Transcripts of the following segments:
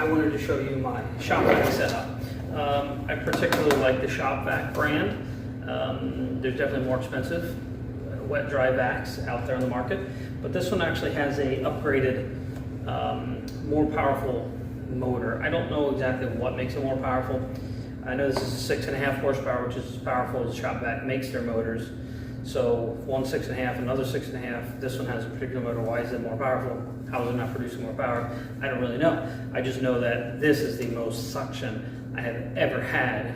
I wanted to show you my shop vac setup. I particularly like the shop vac brand. There's definitely more expensive wet dry vacs out there on the market, but this one actually has a upgraded, more powerful motor. I don't know exactly what makes it more powerful. I know this is a 6.5 horsepower, which is as powerful as shop vac makes their motors. So one 6.5, another 6.5. This one has a particular motor. Why is it more powerful? How is it not producing more power? I don't really know. I just know that this is the most suction I have ever had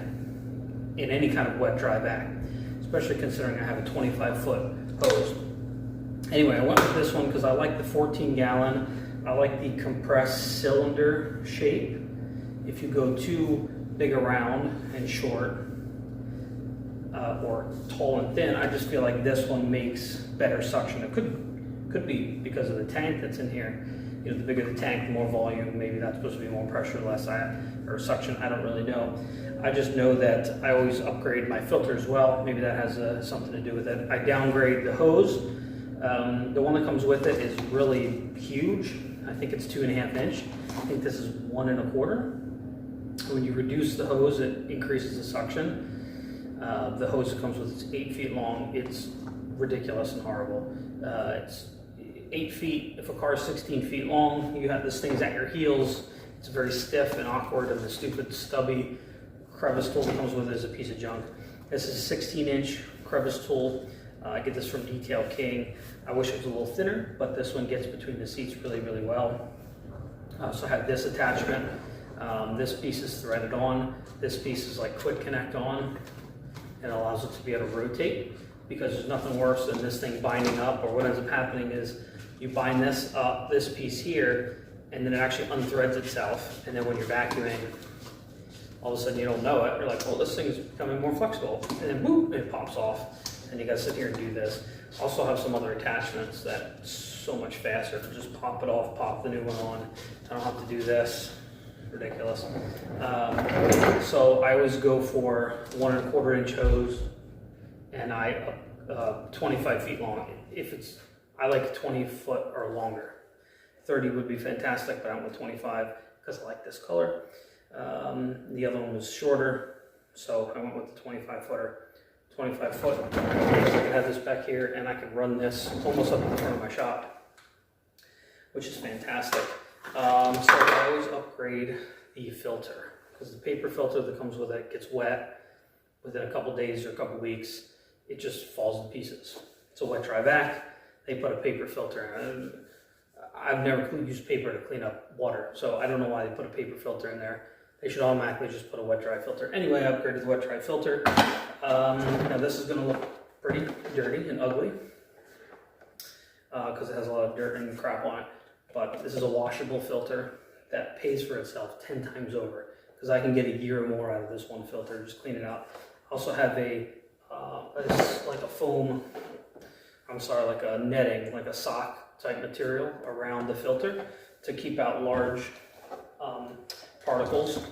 in any kind of wet dry vac, especially considering I have a 25-foot hose. Anyway, I went with this one because I like the 14-gallon. I like the compressed cylinder shape. If you go too big around and short, or tall and thin, I just feel like this one makes better suction. It could be because of the tank that's in here. You know, the bigger the tank, the more volume. Maybe that's supposed to be more pressure, less or suction. I don't really know. I just know that I always upgrade my filter as well. Maybe that has something to do with it. I downgrade the hose. The one that comes with it is really huge. I think it's 2.5 inch. I think this is 1 1/4. When you reduce the hose, it increases the suction. The hose that comes with it's 8 feet long. It's ridiculous and horrible. It's 8 feet. If a car is 16 feet long, you have this thing's at your heels. It's very stiff and awkward, and the stupid stubby crevice tool that comes with it is a piece of junk. This is a 16-inch crevice tool. I get this from Detail King. I wish it was a little thinner, but this one gets between the seats really, really well. So I have this attachment. This piece is threaded on. This piece is like quick connect on, and allows it to be able to rotate, because there's nothing worse than this thing binding up, or what ends up happening is you bind this up, this piece here, and then it actually unthreads itself, and then when you're vacuuming, all of a sudden you don't know it, you're like, well, this thing's becoming more flexible, and then boop, it pops off, and you gotta sit here and do this. Also have some other attachments that's so much faster. Just pop it off, pop the new one on. I don't have to do this. Ridiculous. So I always go for 1 1/4 inch hose, and 25 feet long. I like 20 foot or longer. 30 would be fantastic, but I went with 25 because I like this color. The other one was shorter, so I went with the 25 footer. 25 foot. So I can have this back here, and I can run this almost up to the front of my shop, which is fantastic. So I always upgrade the filter, because the paper filter that comes with it gets wet within a couple days or a couple weeks. It just falls to pieces. It's a wet dry vac. They put a paper filter in. I've never used paper to clean up water, so I don't know why they put a paper filter in there. They should automatically just put a wet dry filter. Anyway, I upgraded the wet dry filter. Now this is going to look pretty dirty and ugly because it has a lot of dirt and crap on it. But this is a washable filter that pays for itself 10 times over, because I can get a year or more out of this one filter, just clean it out. I also have like a foam, like a netting, like a sock type material around the filter to keep out large particles,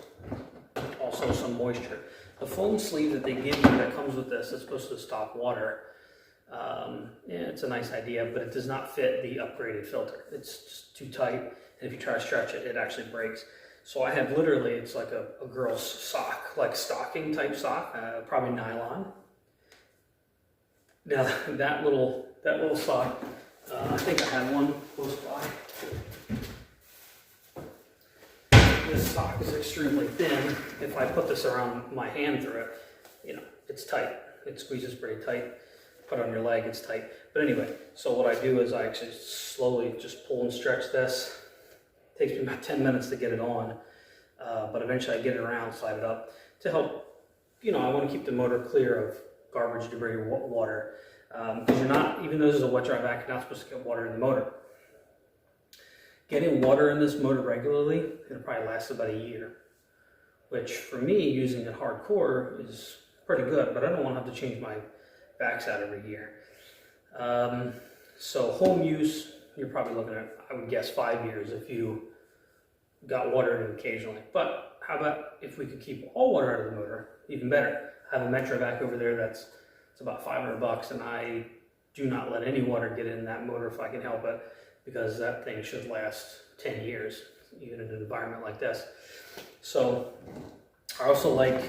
also some moisture. The foam sleeve that they give you that comes with this is supposed to stop water. Yeah, it's a nice idea, but it does not fit the upgraded filter. It's just too tight, and if you try to stretch it, it actually breaks. So I have literally, it's like a girl's sock, like stocking type sock, probably nylon. Now that little sock, I think I had one close by. This sock is extremely thin. If I put this around my hand through it, you know, it's tight. It squeezes pretty tight. Put on your leg, it's tight. But anyway, so what I do is I actually slowly just pull and stretch this. It takes me about 10 minutes to get it on, but eventually I get it around, slide it up to help. You know, I want to keep the motor clear of garbage, debris, water, because you're not, even though this is a wet dry vac, you're not supposed to get water in the motor. Getting water in this motor regularly, it'll probably last about a year, which for me, using it hardcore is pretty good, but I don't want to have to change my vacs out every year. So home use, you're probably looking at, I would guess, 5 years if you got water in it occasionally. But how about if we could keep all water out of the motor? Even better. I have a Metro vac over there it's about $500, and I do not let any water get in that motor if I can help it, because that thing should last 10 years. even in an environment like this. So I also like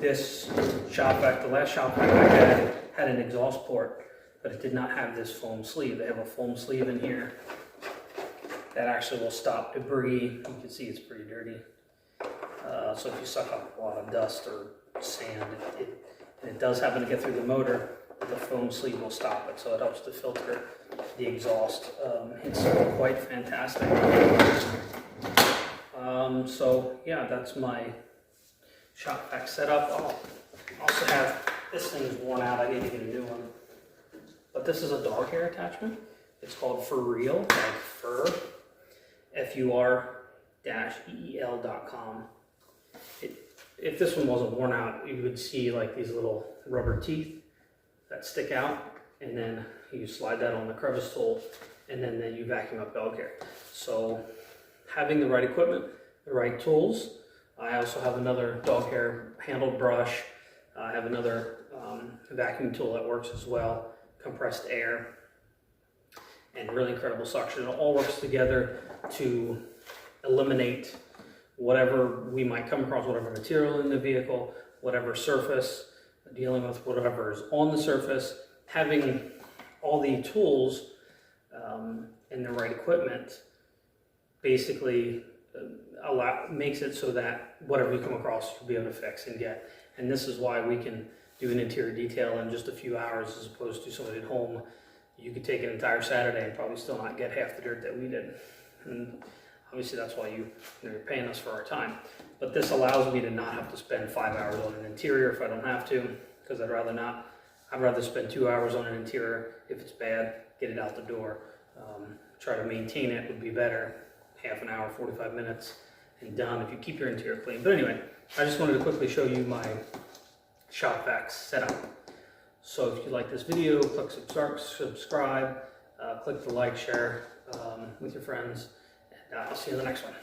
this shop vac. The last shop vac I had an exhaust port, but it did not have this foam sleeve. They have a foam sleeve in here that actually will stop debris. You can see it's pretty dirty. So if you suck up a lot of dust or sand, and it does happen to get through the motor, the foam sleeve will stop it. So it helps to filter the exhaust. It's quite fantastic. So yeah, that's my shop vac setup. I'll also have, this thing is worn out. I need to get a new one. But this is a dog hair attachment. It's called For Real, like fur, FUR-EEL.com. If this one wasn't worn out, you would see like these little rubber teeth that stick out, and then you slide that on the crevice tool, and then you vacuum up dog hair. So having the right equipment, the right tools. I also have another dog hair handled brush. I have another vacuum tool that works as well, compressed air, and really incredible suction. It all works together to eliminate whatever we might come across, whatever material in the vehicle, whatever surface, dealing with whatever is on the surface. Having all the tools and the right equipment basically makes it so that whatever you come across, you'll be able to fix and get. And this is why we can do an interior detail in just a few hours, as opposed to somebody at home. You could take an entire Saturday and probably still not get half the dirt that we did. And obviously that's why you're paying us for our time. But this allows me to not have to spend 5 hours on an interior if I don't have to, because I'd rather not. I'd rather spend 2 hours on an interior. If it's bad, get it out the door. Try to maintain it would be better. Half an hour, 45 minutes, and done if you keep your interior clean. But anyway, I just wanted to quickly show you my shop vac setup. So if you like this video, click subscribe, click the like, share with your friends, and I'll see you in the next one.